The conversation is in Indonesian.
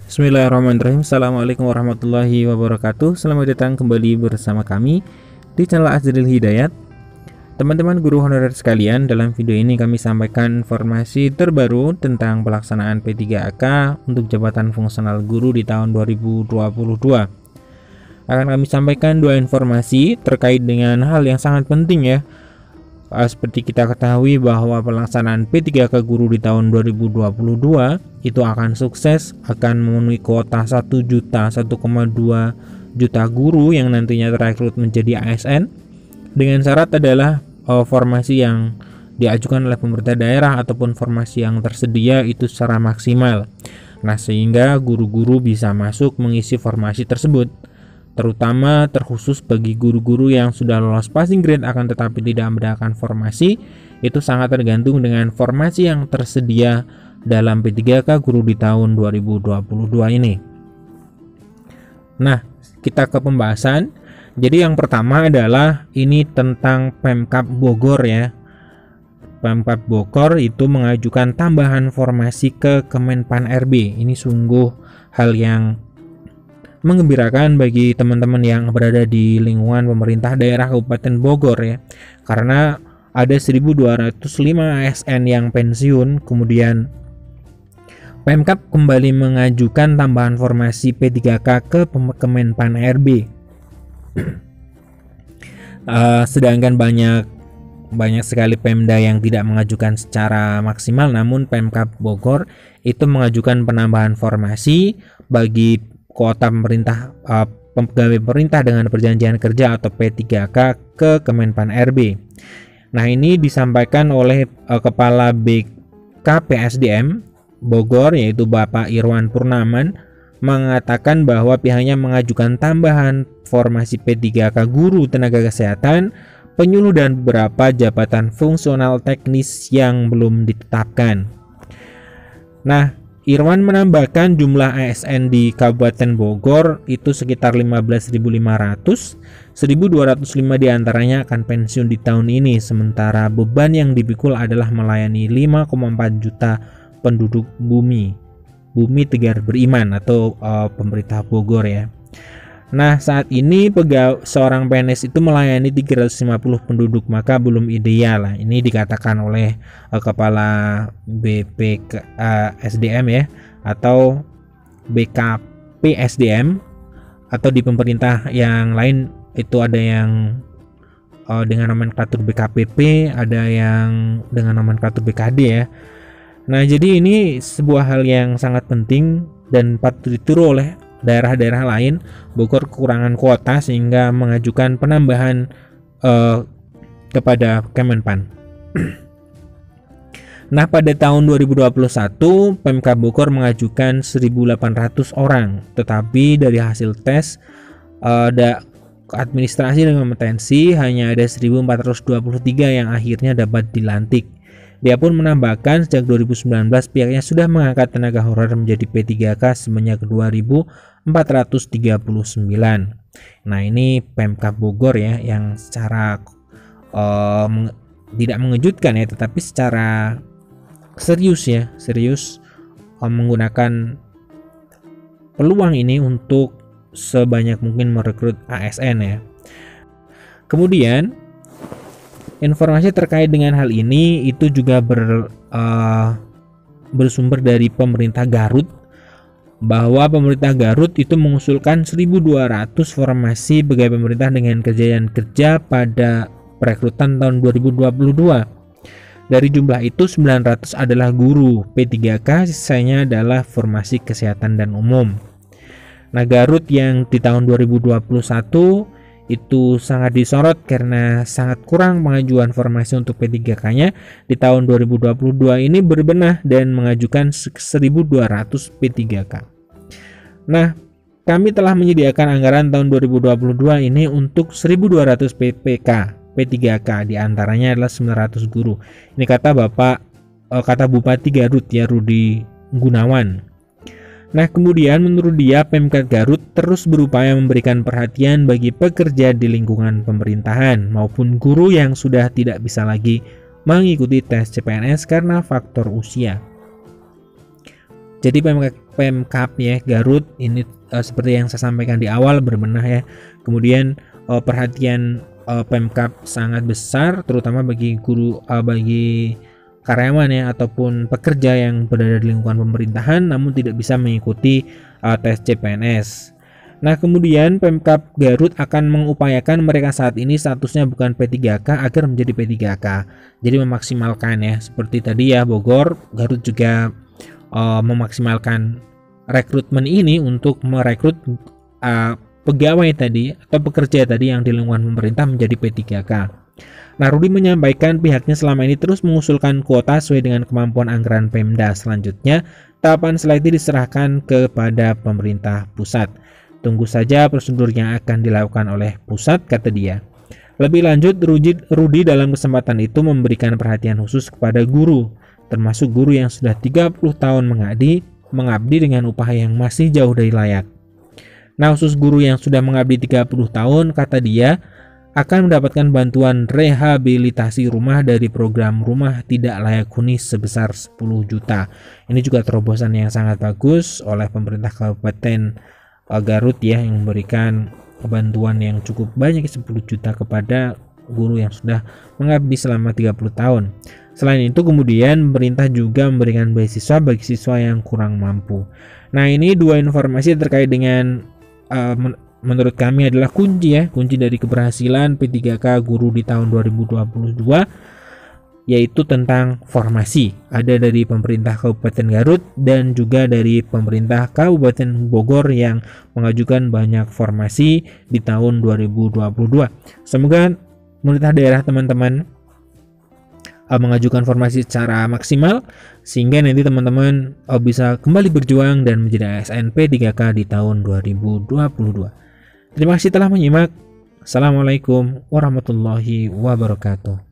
Bismillahirrahmanirrahim. Assalamualaikum warahmatullahi wabarakatuh. Selamat datang kembali bersama kami di channel Azril Hidayat. Teman-teman guru honorer sekalian, dalam video ini kami sampaikan informasi terbaru tentang pelaksanaan P3AK untuk jabatan fungsional guru di tahun 2022. Akan kami sampaikan dua informasi terkait dengan hal yang sangat penting ya. Seperti kita ketahui bahwa pelaksanaan P3K guru di tahun 2022 itu akan sukses, akan memenuhi kuota 1 juta 1,2 juta guru yang nantinya terekrut menjadi ASN, dengan syarat adalah formasi yang diajukan oleh pemerintah daerah ataupun formasi yang tersedia itu secara maksimal. Nah, sehingga guru-guru bisa masuk mengisi formasi tersebut, terutama terkhusus bagi guru-guru yang sudah lolos passing grade akan tetapi tidak mendapatkan formasi. Itu sangat tergantung dengan formasi yang tersedia dalam P3K guru di tahun 2022 ini. Nah, kita ke pembahasan. Jadi yang pertama adalah ini tentang Pemkab Bogor ya. Pemkab Bogor itu mengajukan tambahan formasi ke Kemenpan RB. Ini sungguh hal yang menggembirakan bagi teman-teman yang berada di lingkungan pemerintah daerah Kabupaten Bogor ya, karena ada 1.205 ASN yang pensiun, kemudian Pemkab kembali mengajukan tambahan formasi P3K ke Kemenpan RB. Sedangkan banyak sekali Pemda yang tidak mengajukan secara maksimal, namun Pemkab Bogor itu mengajukan penambahan formasi bagi kuota pemerintah, pegawai pemerintah dengan perjanjian kerja atau P3K ke Kemenpan RB. Nah, ini disampaikan oleh Kepala BKPSDM Bogor yaitu Bapak Irwan Purnaman, mengatakan bahwa pihaknya mengajukan tambahan formasi P3K guru tenaga kesehatan, penyuluh dan beberapa jabatan fungsional teknis yang belum ditetapkan. Nah, Irwan menambahkan jumlah ASN di Kabupaten Bogor itu sekitar 15.500, 1.205 diantaranya akan pensiun di tahun ini, sementara beban yang dipikul adalah melayani 5,4 juta penduduk bumi Tegar Beriman atau pemerintah Bogor ya. Nah, saat ini seorang PNS itu melayani 350 penduduk, maka belum ideal. Ini dikatakan oleh Kepala BPK-SDM ya, atau BKP-SDM, atau di pemerintah yang lain itu ada yang dengan nomenklatur BKPP, ada yang dengan nomenklatur BKD ya. Nah, jadi ini sebuah hal yang sangat penting dan patut ditiru oleh daerah-daerah lain. Bogor kekurangan kuota sehingga mengajukan penambahan kepada Kemenpan. Nah, pada tahun 2021 Pemkab Bogor mengajukan 1.800 orang, tetapi dari hasil tes administrasi dan kompetensi hanya ada 1.423 yang akhirnya dapat dilantik. Dia pun menambahkan sejak 2019 pihaknya sudah mengangkat tenaga honorer menjadi P3K sebanyak 2.439. Nah, ini Pemkab Bogor ya yang secara tidak mengejutkan ya, tetapi secara serius menggunakan peluang ini untuk sebanyak mungkin merekrut ASN ya. Kemudian informasi terkait dengan hal ini itu juga bersumber dari pemerintah Garut, bahwa pemerintah Garut itu mengusulkan 1.200 formasi pegawai pemerintah dengan kejayaan kerja pada perekrutan tahun 2022. Dari jumlah itu 900 adalah guru P3K, sisanya adalah formasi kesehatan dan umum. Nah, Garut yang di tahun 2021 itu sangat disorot karena sangat kurang pengajuan formasi untuk P3K-nya. Di tahun 2022 ini berbenah dan mengajukan 1.200 P3K. Nah, kami telah menyediakan anggaran tahun 2022 ini untuk 1.200 P3K, diantaranya adalah 900 guru. Ini kata Bupati Garut ya, Rudi Gunawan. Nah, kemudian menurut dia Pemkab Garut terus berupaya memberikan perhatian bagi pekerja di lingkungan pemerintahan maupun guru yang sudah tidak bisa lagi mengikuti tes CPNS karena faktor usia. Jadi Pemkab ya Garut ini seperti yang saya sampaikan di awal berbenah ya. Kemudian perhatian Pemkab sangat besar terutama bagi guru bagi karyawan ya ataupun pekerja yang berada di lingkungan pemerintahan namun tidak bisa mengikuti tes CPNS. Nah, kemudian Pemkab Garut akan mengupayakan mereka saat ini statusnya bukan P3K agar menjadi P3K. Jadi memaksimalkan ya, seperti tadi ya Bogor, Garut juga memaksimalkan rekrutmen ini untuk merekrut pegawai tadi atau pekerja tadi yang di lingkungan pemerintah menjadi P3K. Nah, Rudi menyampaikan pihaknya selama ini terus mengusulkan kuota sesuai dengan kemampuan anggaran Pemda. Selanjutnya, tahapan seleksi diserahkan kepada pemerintah pusat. Tunggu saja prosedur yang akan dilakukan oleh pusat, kata dia. Lebih lanjut, Rudi dalam kesempatan itu memberikan perhatian khusus kepada guru, termasuk guru yang sudah 30 tahun mengabdi dengan upah yang masih jauh dari layak. Nah, khusus guru yang sudah mengabdi 30 tahun, kata dia, akan mendapatkan bantuan rehabilitasi rumah dari program Rumah Tidak Layak Huni sebesar 10 juta. Ini juga terobosan yang sangat bagus oleh pemerintah Kabupaten Garut ya, yang memberikan bantuan yang cukup banyak 10 juta kepada guru yang sudah mengabdi selama 30 tahun. Selain itu kemudian pemerintah juga memberikan beasiswa bagi siswa yang kurang mampu. Nah, ini dua informasi terkait dengan menurut kami adalah kunci dari keberhasilan P3K guru di tahun 2022, yaitu tentang formasi. Ada dari pemerintah Kabupaten Garut dan juga dari pemerintah Kabupaten Bogor yang mengajukan banyak formasi di tahun 2022. Semoga pemerintah daerah teman-teman mengajukan formasi secara maksimal sehingga nanti teman-teman bisa kembali berjuang dan menjadi ASN P3K di tahun 2022. Terima kasih telah menyimak. Assalamualaikum warahmatullahi wabarakatuh.